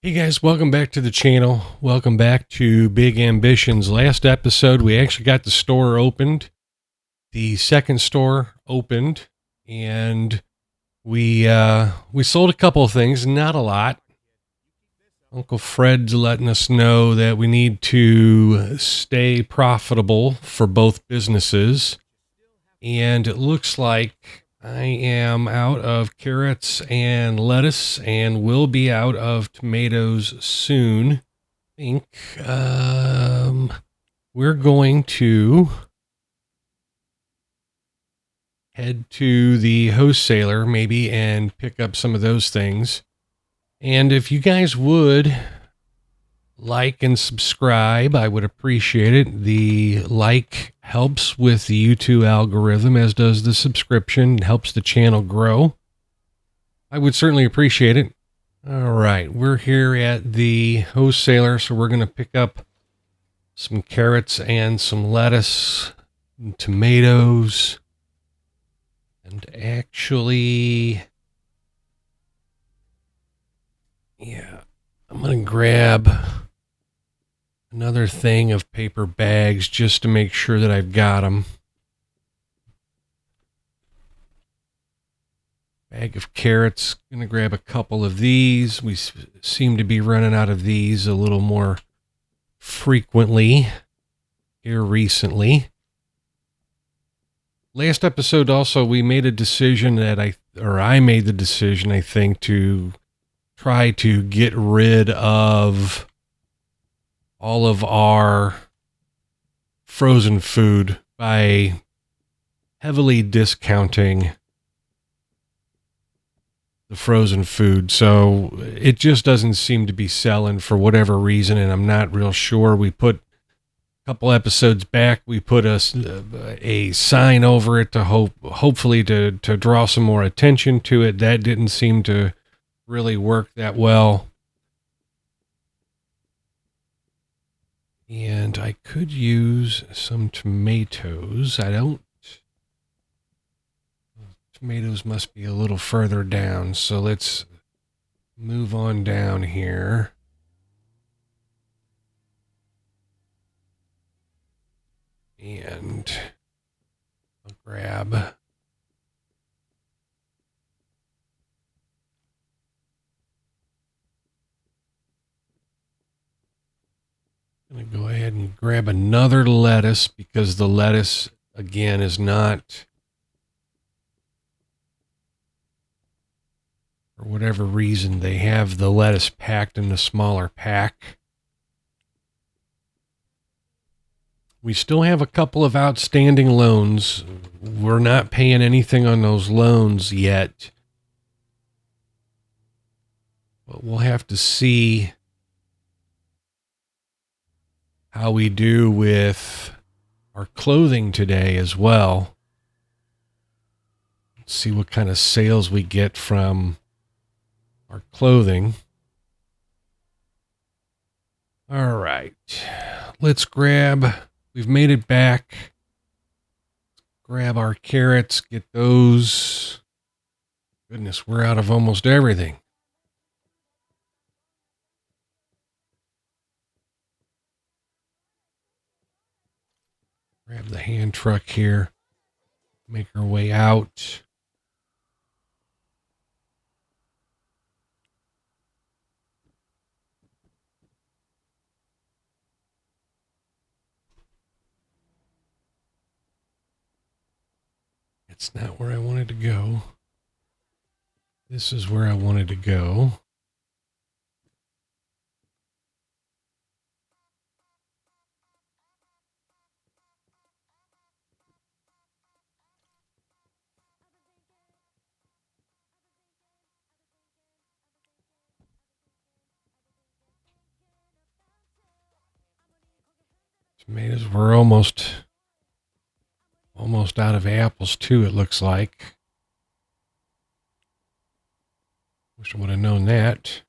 Hey guys, welcome back to the channel. Welcome back to Big Ambitions. Last episode, we actually got the store opened. The second store opened, and we sold a couple of things, not a lot. Uncle Fred's letting us know that we need to stay profitable for both businesses. And it looks like I am out of carrots and lettuce and will be out of tomatoes soon. Think we're going to head to the wholesaler maybe and pick up some of those things. And if you guys would like and subscribe, I would appreciate it. The like helps with the YouTube algorithm, as does the subscription. It helps the channel grow. I would certainly appreciate it. All right, we're here at the wholesaler, so we're going to pick up some carrots and some lettuce and tomatoes. And actually, yeah, I'm going to grab another thing of paper bags just to make sure that I've got them. Bag of carrots. Going to grab a couple of these. We seem to be running out of these a little more frequently here recently. Last episode also, we made a decision that I made the decision, I think, to try to get rid of all of our frozen food by heavily discounting the frozen food. So it just doesn't seem to be selling for whatever reason, and I'm not real sure. We put a couple episodes back, we put a sign over it to hopefully to draw some more attention to it. That didn't seem to really work that well. And I could use some tomatoes. Tomatoes must be a little further down, so let's move on down here. And I'll grab I'm going to go ahead and grab another lettuce because the lettuce, again, is not, for whatever reason, they have the lettuce packed in the smaller pack. We still have a couple of outstanding loans. We're not paying anything on those loans yet. But we'll have to see how we do with our clothing today as well. Let's see what kind of sales we get from our clothing. All right. Let's grab, we've made it back. Grab our carrots, get those. Goodness, we're out of almost everything. Grab the hand truck here. Make our way out. It's not where I wanted to go. This is where I wanted to go. Tomatoes, we're almost out of apples too, it looks like. Wish I would have known that.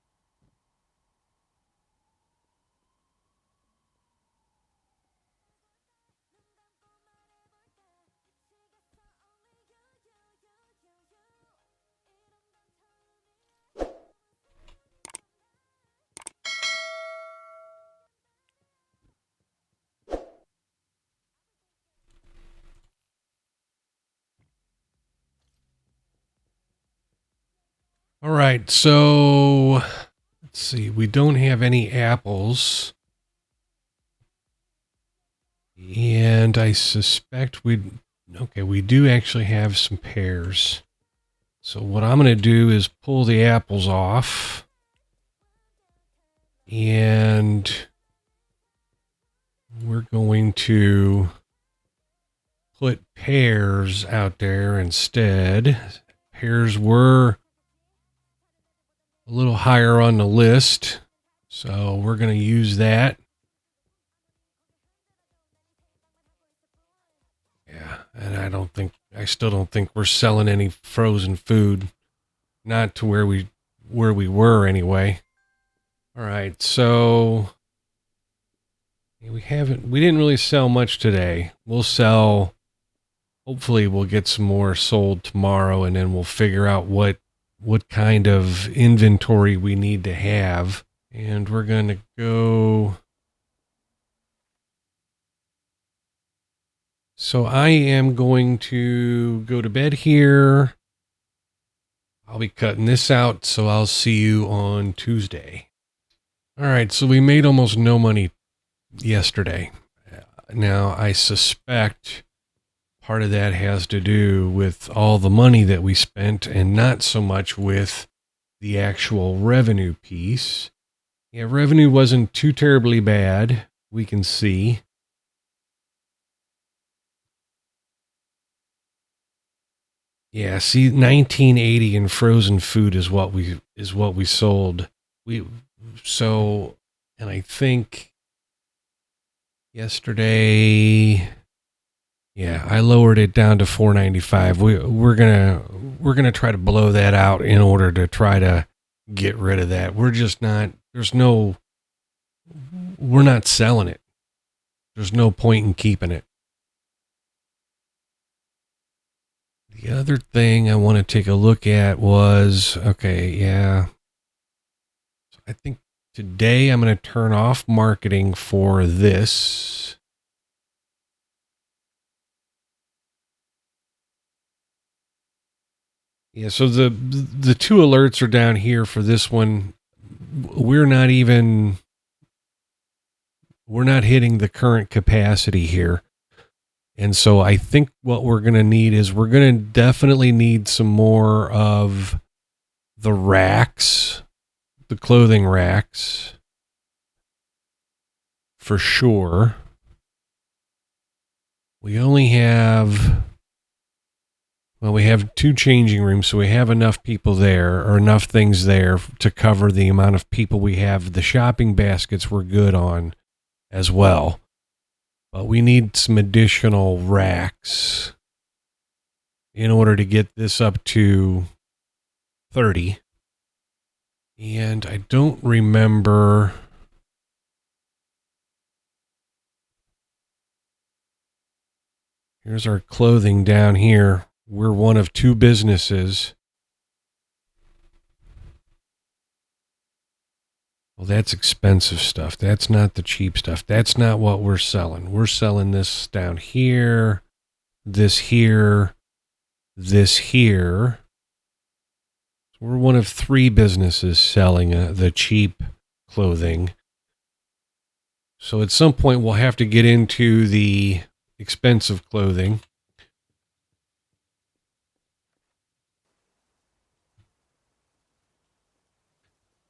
All right, so let's see. We don't have any apples. And I suspect we do actually have some pears. So what I'm going to do is pull the apples off. And we're going to put pears out there instead. Pears were a little higher on the list, so we're going to use that. Yeah, and I still don't think we're selling any frozen food, not to where we were anyway. All right, so we didn't really sell much today. Hopefully we'll get some more sold tomorrow, and then we'll figure out what kind of inventory we need to have. And we're going to go. So I am going to go to bed here. I'll be cutting this out, so I'll see you on Tuesday. All right, so we made almost no money yesterday. Now, I suspect part of that has to do with all the money that we spent and not so much with the actual revenue piece. Yeah, revenue wasn't too terribly bad, we can see. Yeah, see, 1980 in frozen food is what we sold. And I think yesterday, yeah, I lowered it down to $4.95. We're gonna try to blow that out in order to try to get rid of that. We're not selling it. There's no point in keeping it. The other thing I want to take a look at was, okay, yeah. So I think today I'm going to turn off marketing for this. Yeah, so the two alerts are down here for this one. We're not hitting the current capacity here. And so I think what we're going to need is we're going to definitely need some more of the racks, the clothing racks, for sure. We have 2 changing rooms, so we have enough people there, or enough things there to cover the amount of people we have. The shopping baskets we're good on as well. But we need some additional racks in order to get this up to 30. And I don't remember. Here's our clothing down here. We're one of 2 businesses. Well, that's expensive stuff. That's not the cheap stuff. That's not what we're selling. We're selling this down here, this here, this here. So we're one of 3 businesses selling the cheap clothing. So at some point we'll have to get into the expensive clothing.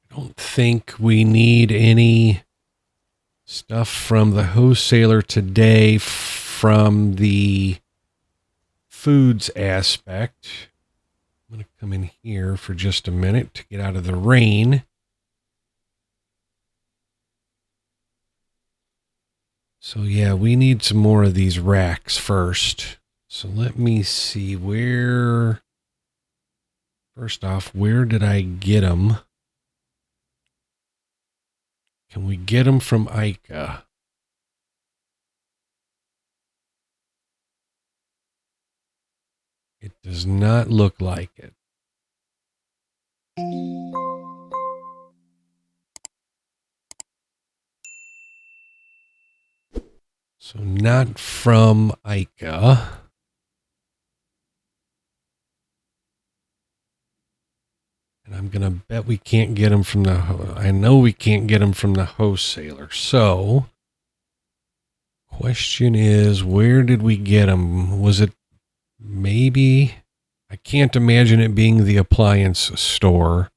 I don't think we need any stuff from the wholesaler today from the foods aspect. I'm going to come in here for just a minute to get out of the rain. So yeah, we need some more of these racks first. So let me see first off, where did I get them? Can we get them from Ica? It does not look like it. So not from Ica. And I'm going to bet we can't get them from I know we can't get them from the wholesaler. So, question is, where did we get them? Was it maybe? I can't imagine it being the appliance store.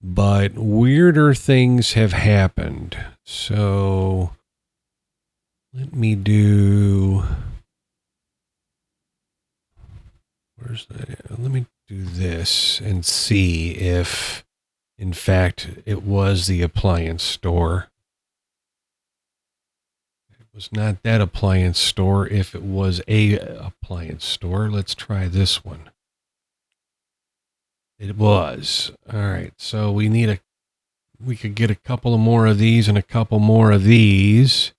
But weirder things have happened. So, let me do... Let me do this and see if, in fact, it was the appliance store. It was not that appliance store. If it was a appliance store, let's try this one. It was. All right. So we could get a couple of more of these and a couple more of these.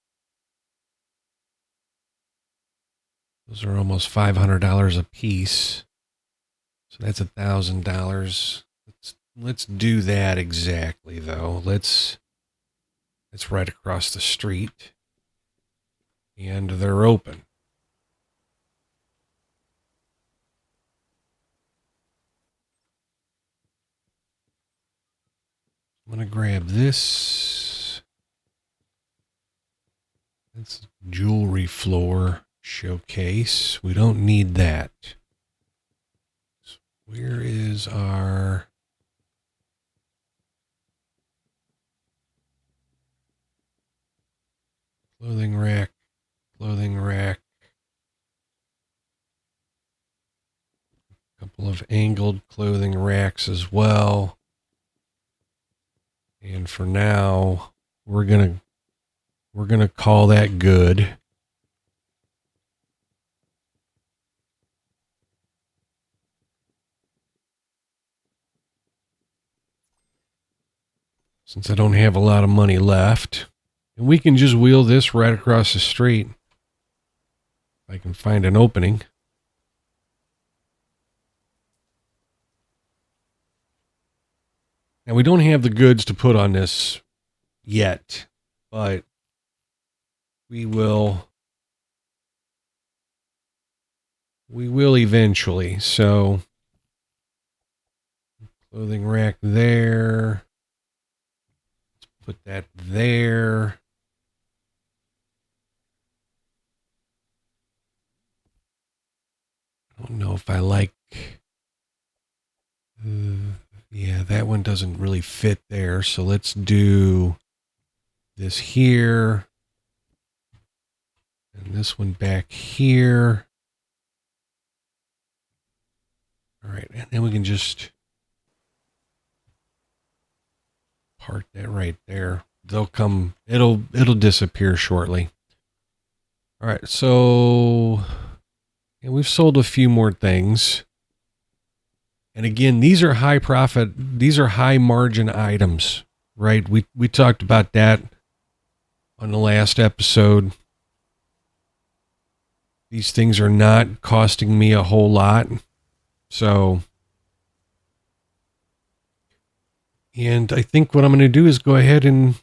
Those are almost $500 a piece. So that's $1,000. Let's do that exactly, though. It's right across the street. And they're open. I'm going to grab this. That's jewelry floor showcase. We don't need that. Where is our... clothing rack? Clothing rack. A couple of angled clothing racks as well. And for now, we're gonna call that good. Since I don't have a lot of money left. And we can just wheel this right across the street. If I can find an opening. And we don't have the goods to put on this yet, but we will eventually. So, clothing rack there. Let's put that there. I don't know if I like... yeah, that one doesn't really fit there. So let's do this here. And this one back here. All right, and then we can just park that right there. They'll come, it'll disappear shortly. All right, so and we've sold a few more things. And again, these are high profit, these are high margin items, right? We talked about that on the last episode. These things are not costing me a whole lot. So, and I think what I'm going to do is go ahead and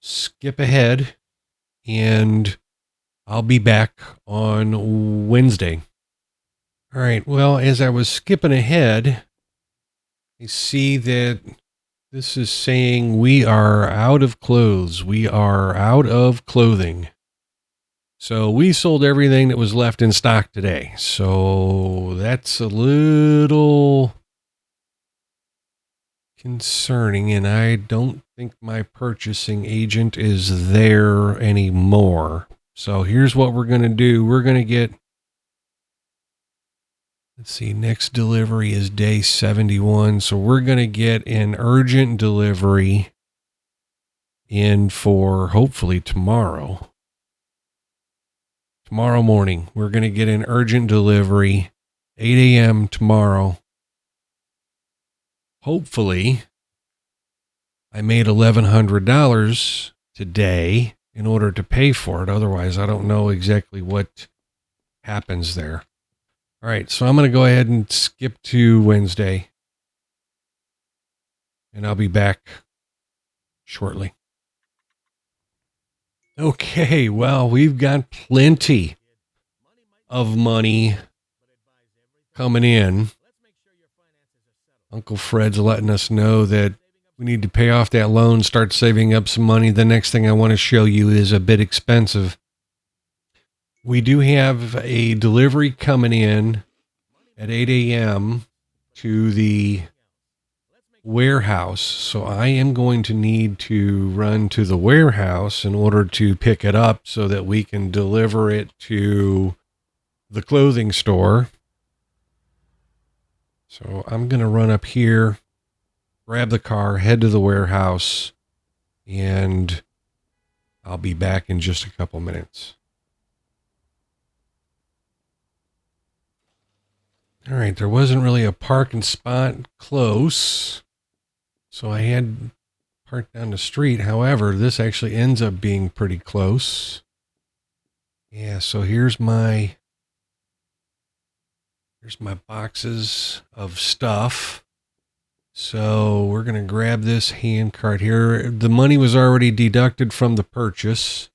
skip ahead, and I'll be back on Wednesday. All right. Well, as I was skipping ahead, I see that this is saying we are out of clothes. We are out of clothing. So we sold everything that was left in stock today. So that's a little concerning, and I don't think my purchasing agent is there anymore. So here's what we're going to do. We're going to get, let's see, next delivery is day 71. So we're going to get an urgent delivery in for hopefully tomorrow. Tomorrow morning, we're going to get an urgent delivery, 8 a.m. tomorrow. Hopefully, I made $1,100 today in order to pay for it. Otherwise, I don't know exactly what happens there. All right, so I'm going to go ahead and skip to Wednesday. And I'll be back shortly. Okay, well, we've got plenty of money coming in. Uncle Fred's letting us know that we need to pay off that loan, start saving up some money. The next thing I want to show you is a bit expensive. We do have a delivery coming in at 8 a.m. to the warehouse. So I am going to need to run to the warehouse in order to pick it up so that we can deliver it to the clothing store. So I'm going to run up here, grab the car, head to the warehouse, and I'll be back in just a couple minutes. All right, there wasn't really a parking spot close, so I had parked down the street. However, this actually ends up being pretty close. Yeah, so here's my boxes of stuff. So we're going to grab this hand cart here. The money was already deducted from the purchase,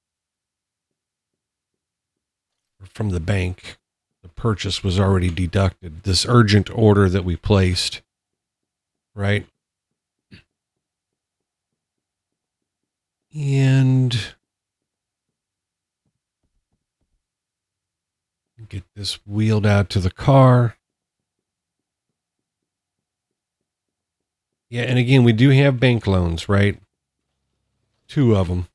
from the bank. The purchase was already deducted. This urgent order that we placed, right? And get this wheeled out to the car. Yeah, and again, we do have bank loans, right? 2 of them.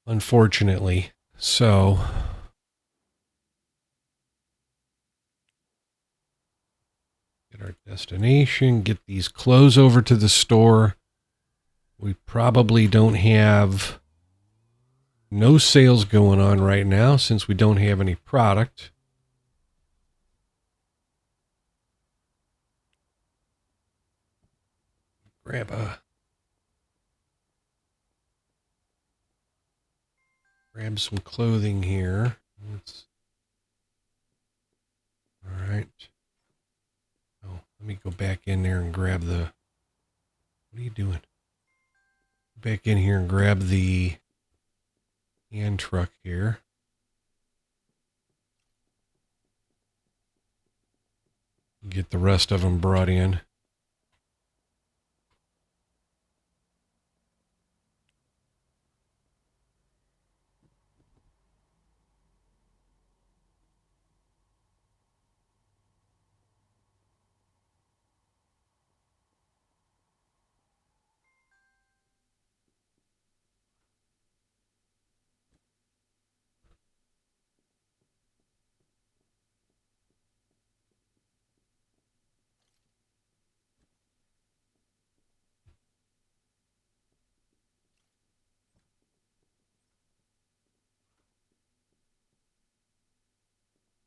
Unfortunately. So get our destination, get these clothes over to the store. We probably don't have no sales going on right now since we don't have any product. Grab some clothing here. All right. Oh, let me go back in there and grab the... What are you doing? Back in here and grab the hand truck here. Get the rest of them brought in.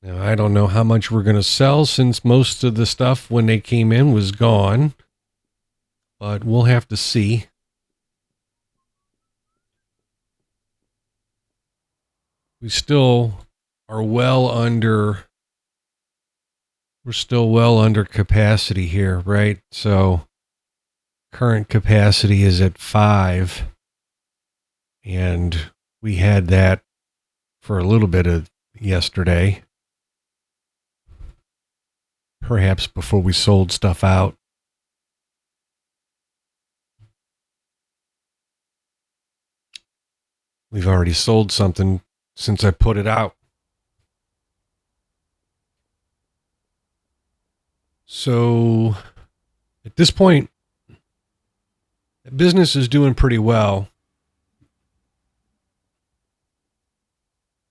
Now, I don't know how much we're going to sell since most of the stuff when they came in was gone, but we'll have to see. We still are we're still well under capacity here, right? So current capacity is at 5, and we had that for a little bit of yesterday. Perhaps before we sold stuff out. We've already sold something since I put it out. So at this point, the business is doing pretty well.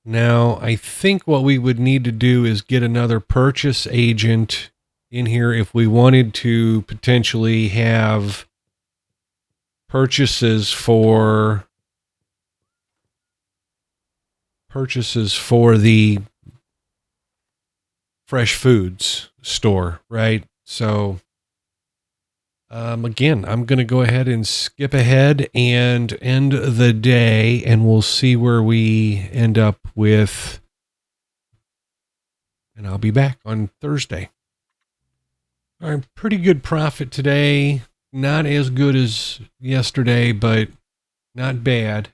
Now, I think what we would need to do is get another purchase agent in here if we wanted to potentially have purchases for the fresh foods store, right? So again, I'm going to go ahead and skip ahead and end the day, and we'll see where we end up with. And I'll be back on Thursday. All right, pretty good profit today. not as good as yesterday, but not bad.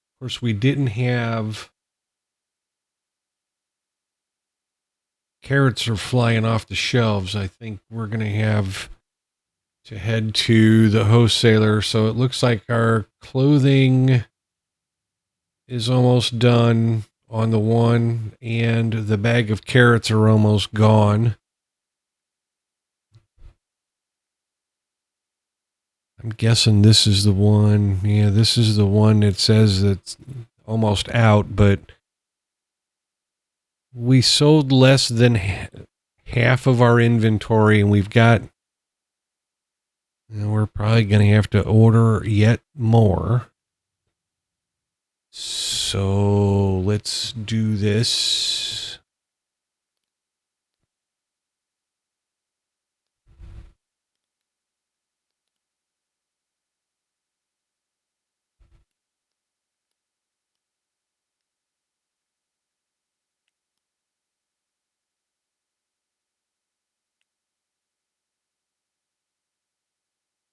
Of course, we didn't have carrots are flying off the shelves. I think we're going to have to head to the wholesaler. So it looks like our clothing is almost done on the one, and the bag of carrots are almost gone. I'm guessing this is the one. Yeah, this is the one that says it's almost out, but we sold less than half of our inventory, and we've got, we're probably going to have to order yet more. So let's do this.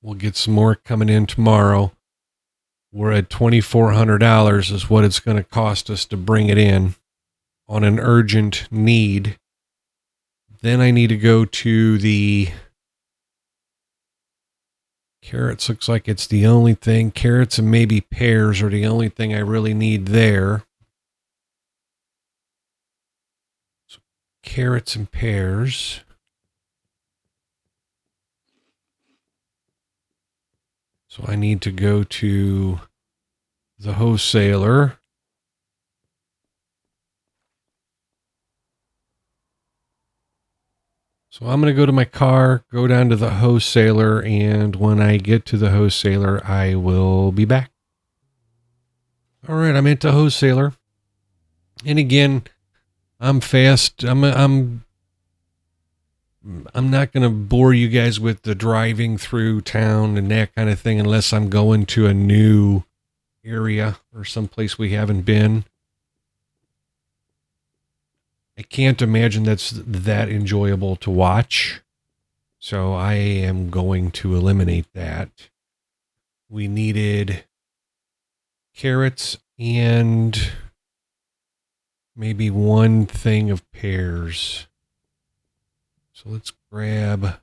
We'll get some more coming in tomorrow. We're at $2,400 is what it's going to cost us to bring it in on an urgent need. Then I need to go to the carrots. Looks like it's the only thing. Carrots and maybe pears are the only thing I really need there. So carrots and pears. So I need to go to the wholesaler. So I'm going to go to my car, go down to the wholesaler, and when I get to the wholesaler, I will be back. All right, I'm at the wholesaler. And again, I'm fast. I'm not going to bore you guys with the driving through town and that kind of thing unless I'm going to a new area or someplace we haven't been. I can't imagine that's that enjoyable to watch. So I am going to eliminate that. We needed carrots and maybe one thing of pears. So let's grab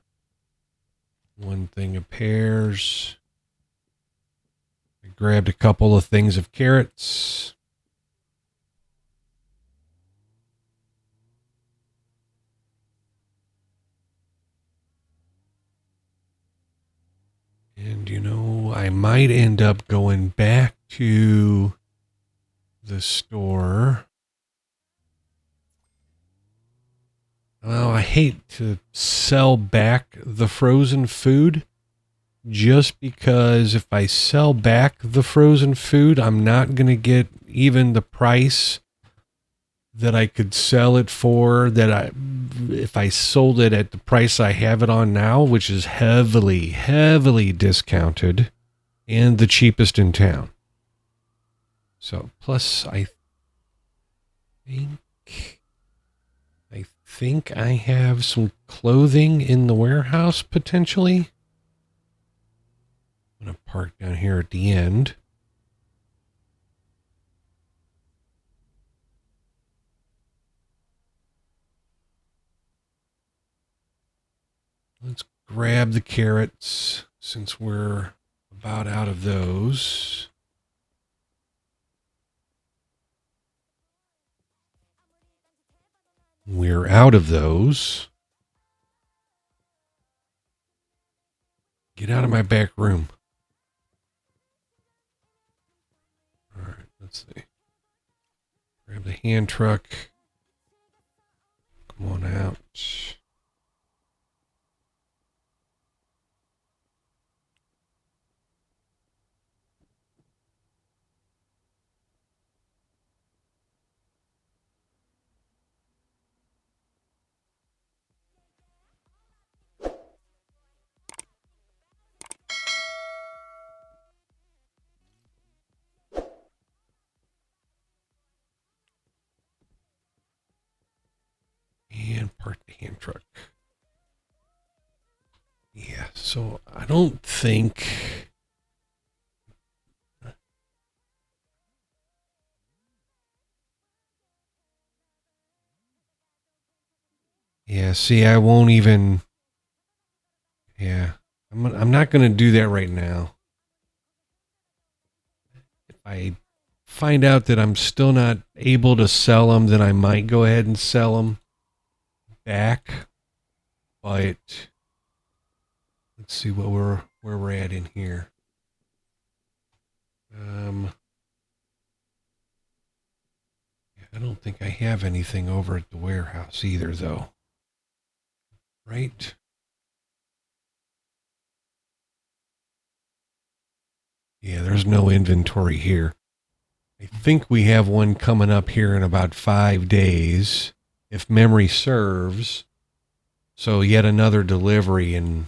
one thing of pears. I grabbed a couple of things of carrots. And, I might end up going back to the store. Well, I hate to sell back the frozen food just because if I sell back the frozen food, I'm not going to get even the price that I could sell it for if I sold it at the price I have it on now, which is heavily, heavily discounted and the cheapest in town. So plus think I have some clothing in the warehouse potentially. I'm going to park down here at the end. Let's grab the carrots since we're about out of those. We're out of those. Get out of my back room. All right, let's see. Grab the hand truck. Come on out. And park the hand truck. So I don't think. Yeah, see, I won't even. Yeah, I'm not going to do that right now. If I find out that I'm still not able to sell them, then I might go ahead and sell them back. But let's see where we're at in here. I don't think I have anything over at the warehouse either, though. Right? Yeah, there's no inventory here. I think we have one coming up here in about 5 days, if memory serves. So yet another delivery in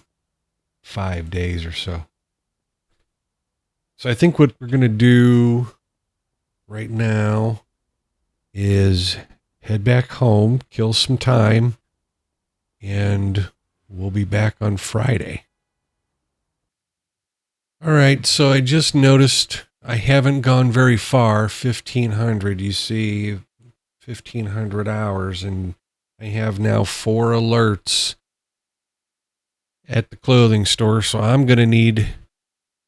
5 days or so. So I think what we're going to do right now is head back home, kill some time, and we'll be back on Friday. All right, so I just noticed I haven't gone very far, 1500. You see 1500 hours, and I have now 4 alerts at the clothing store, so I'm going to need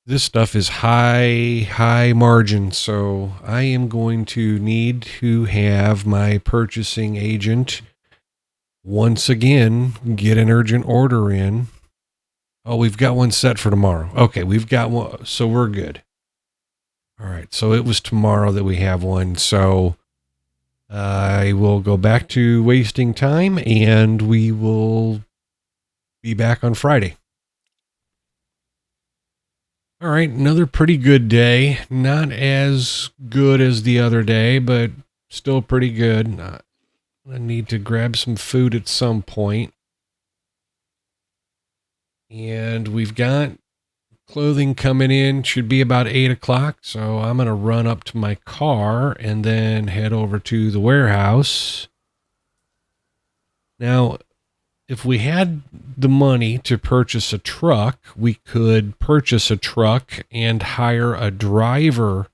this stuff is high margin, so I am going to need to have my purchasing agent once again get an urgent order in. Oh, we've got one set for tomorrow. Okay, we've got one, so we're good. All right, so it was tomorrow that we have one, so I will go back to wasting time, and we will be back on Friday. All right, another pretty good day. Not as good as the other day, but still pretty good. I need to grab some food at some point. And we've got clothing coming in. Should be about 8 o'clock. So I'm going to run up to my car and then head over to the warehouse. Now, if we had the money to purchase a truck, we could purchase a truck and hire a driver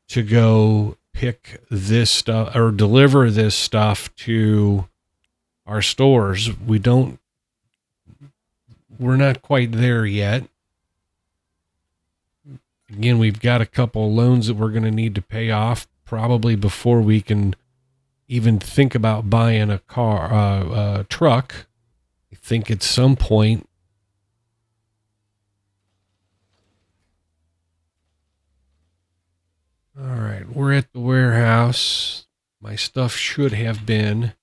to go pick this stuff or deliver this stuff to our stores. We're not quite there yet. Again, we've got a couple loans that we're going to need to pay off probably before we can even think about buying a truck. I think at some point. All right, we're at the warehouse. My stuff should have been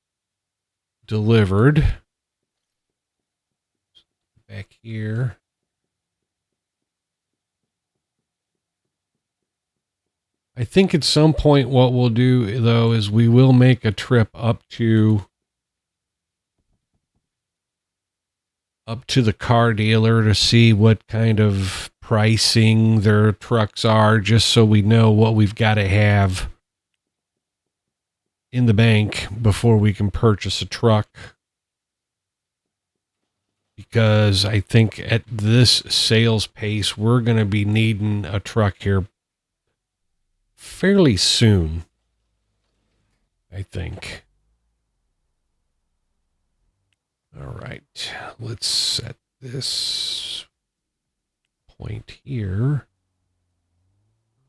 delivered. Back here. I think at some point what we'll do, though, is we will make a trip up to the car dealer to see what kind of pricing their trucks are, just so we know what we've got to have in the bank before we can purchase a truck. Because I think at this sales pace, we're going to be needing a truck here fairly soon, I think. All right, let's set this point here.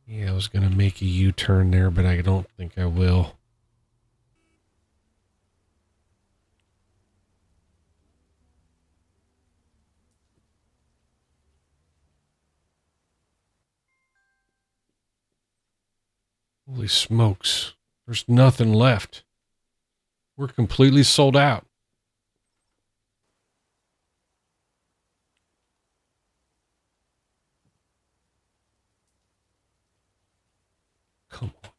Yeah, I was going to make a U-turn there, but I don't think I will. Holy smokes. There's nothing left. We're completely sold out. Come on.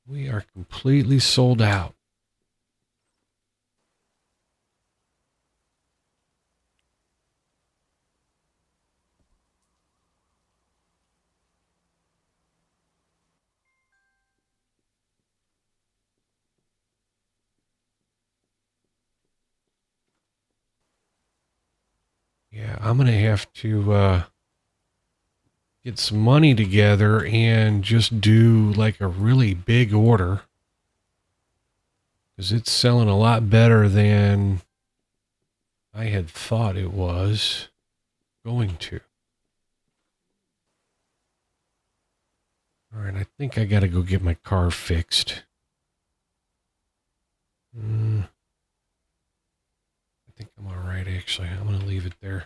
We are completely sold out. I'm going to have to get some money together and just do like a really big order, because it's selling a lot better than I had thought it was going to. All right, I think I got to go get my car fixed. I think I'm all right, actually. I'm going to leave it there.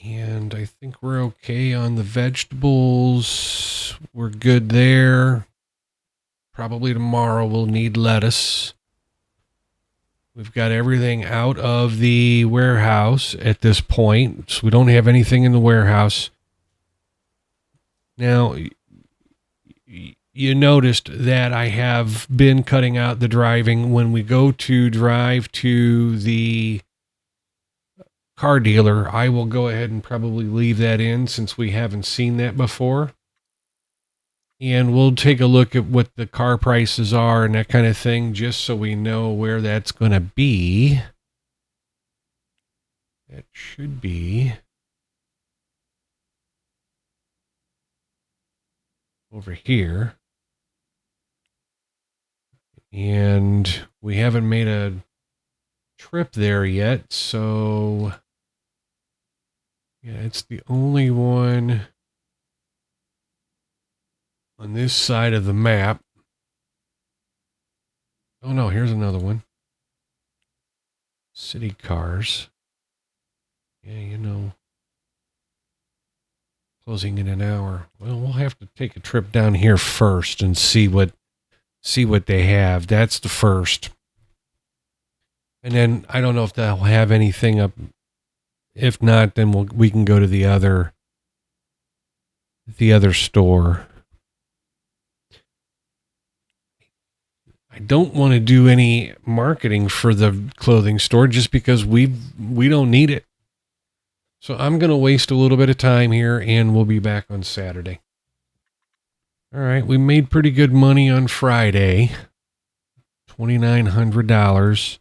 And I think we're okay on the vegetables. We're good there. Probably tomorrow we'll need lettuce. We've got everything out of the warehouse at this point, so we don't have anything in the warehouse. Now, you noticed that I have been cutting out the driving. When we go to drive to the car dealer, I will go ahead and probably leave that in since we haven't seen that before. And we'll take a look at what the car prices are and that kind of thing, just so we know where that's going to be. That should be over here. And we haven't made a trip there yet, so yeah, it's the only one on this side of the map. Oh no, here's another one. City cars. Yeah, you know, closing in an hour. Well, we'll have to take a trip down here first and see what they have. That's the first. And then I don't know if they'll have anything up. If not, then we can go to the other store. I don't want to do any marketing for the clothing store just because we don't need it. So I'm going to waste a little bit of time here, and we'll be back on Saturday. All right, we made pretty good money on Friday. $2,900.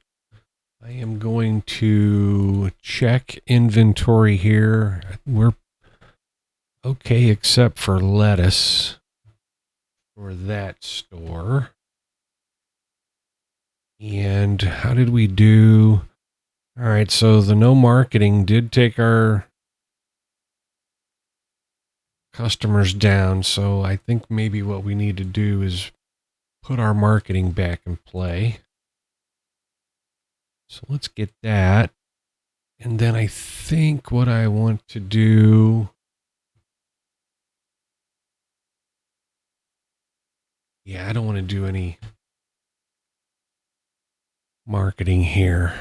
I am going to check inventory here. We're okay except for lettuce for that store. And how did we do? All right, so the no marketing did take our customers down. So I think maybe what we need to do is put our marketing back in play. So let's get that. And then I think what I want to do. Yeah, I don't want to do any marketing here.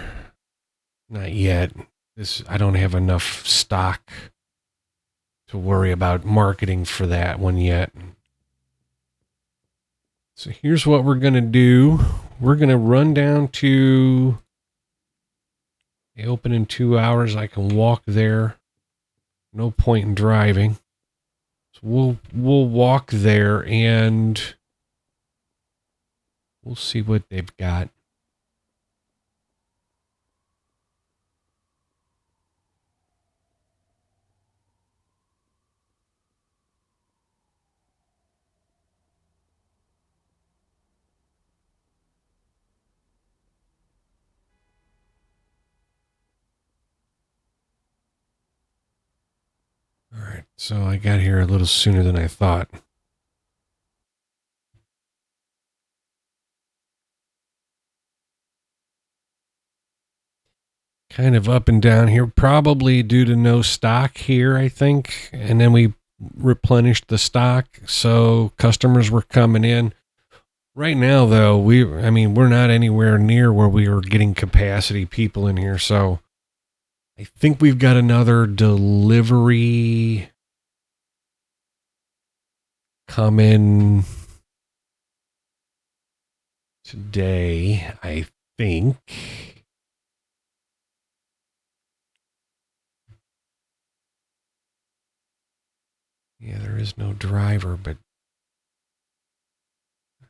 Not yet. I don't have enough stock to worry about marketing for that one yet. So here's what we're going to do. We're going to run down to they open in 2 hours. I can walk there. No point in driving. So we'll walk there and we'll see what they've got. All right, so I got here a little sooner than I thought. Kind of up and down here, probably due to no stock here, I think. And then we replenished the stock, so customers were coming in. Right now, though, we're not anywhere near where we are getting capacity people in here, so I think we've got another delivery coming today, I think. Yeah, there is no driver, but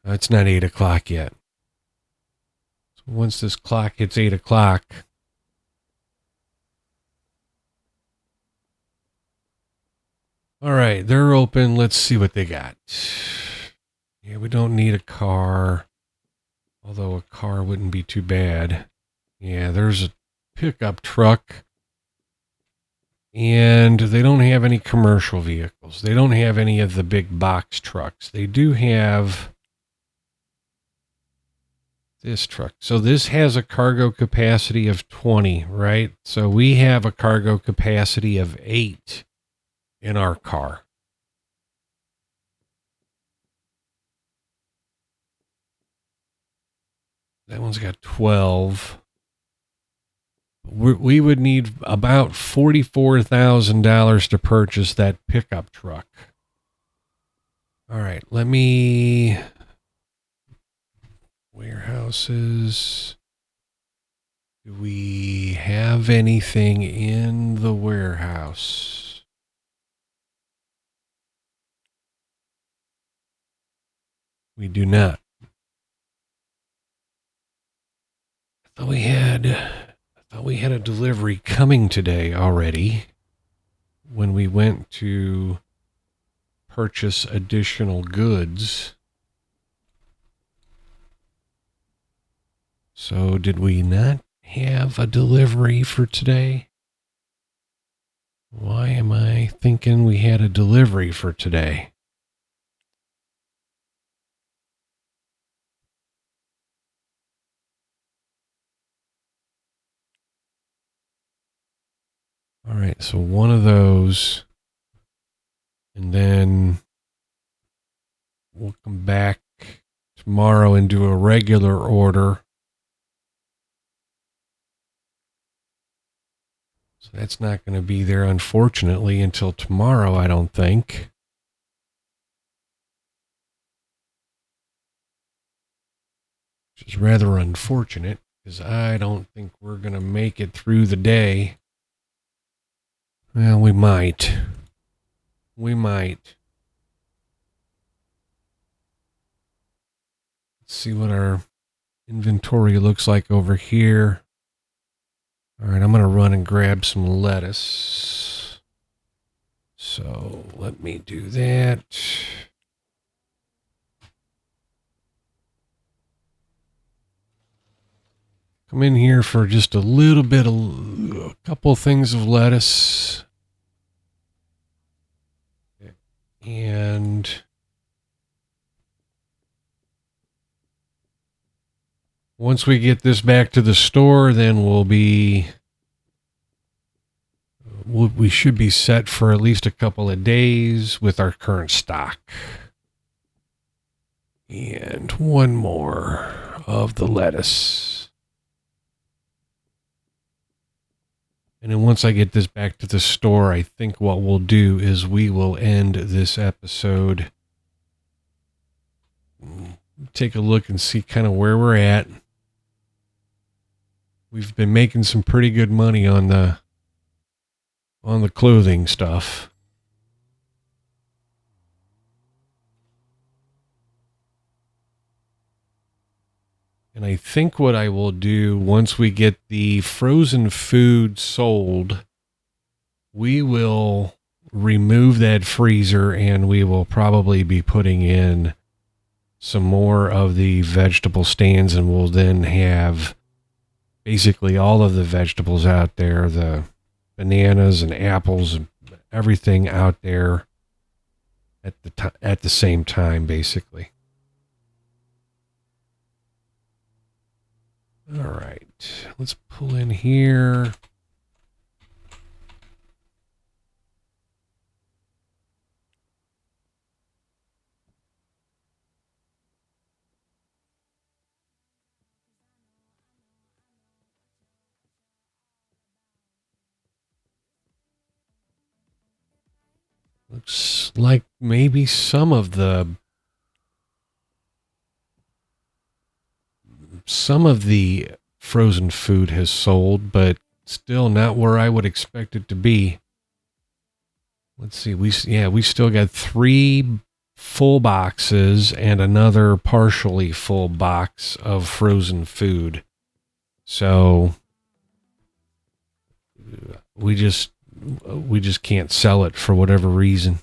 it's not 8 o'clock yet. So Once this clock hits 8 o'clock. All right, they're open. Let's see what they got. Yeah, we don't need a car. Although a car wouldn't be too bad. Yeah, there's a pickup truck. And they don't have any commercial vehicles. They don't have any of the big box trucks. They do have this truck. So this has a cargo capacity of 20, right? So we have a cargo capacity of 8 in our car. That one's got 12. We would need about $44,000 to purchase that pickup truck. All right, let me... Warehouses. Do we have anything in the warehouse? We do not. I thought we had a delivery coming today already when we went to purchase additional goods. So did we not have a delivery for today? Why am I thinking we had a delivery for today? All right, so one of those, and then we'll come back tomorrow and do a regular order. So that's not going to be there, unfortunately, until tomorrow, I don't think. Which is rather unfortunate, because I don't think we're going to make it through the day. Well, we might. We might. Let's see what our inventory looks like over here. All right, I'm going to run and grab some lettuce. So let me do that. Come in here for just a little bit, a couple things of lettuce. And once we get this back to the store, then we should be set for at least a couple of days with our current stock. And one more of the lettuce. And then once I get this back to the store, I think what we'll do is we will end this episode. Take a look and see kind of where we're at. We've been making some pretty good money on the clothing stuff. And I think what I will do once we get the frozen food sold, we will remove that freezer and we will probably be putting in some more of the vegetable stands, and we'll then have basically all of the vegetables out there, the bananas and apples and everything out there at the same time, basically. All right, let's pull in here. Looks like maybe some of the frozen food has sold, but still not where I would expect it to be. Let's see. We still got 3 full boxes and another partially full box of frozen food. So we just can't sell it for whatever reason.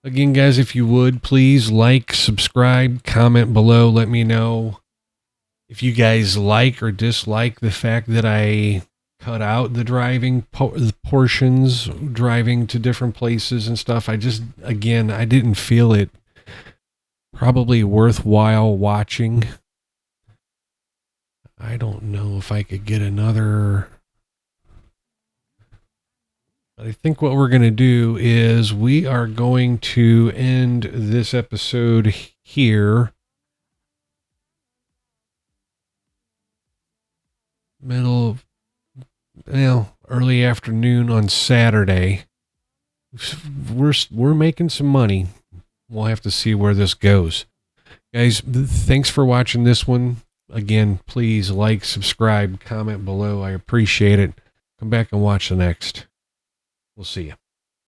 Again, guys, if you would, please like, subscribe, comment below. Let me know if you guys like or dislike the fact that I cut out the driving portions, driving to different places and stuff. I didn't feel it probably worthwhile watching. I don't know if I could get another. I think what we're going to do is we are going to end this episode here. Early afternoon on Saturday. We're making some money. We'll have to see where this goes. Guys, thanks for watching this one. Again, please like, subscribe, comment below. I appreciate it. Come back and watch the next. We'll see you.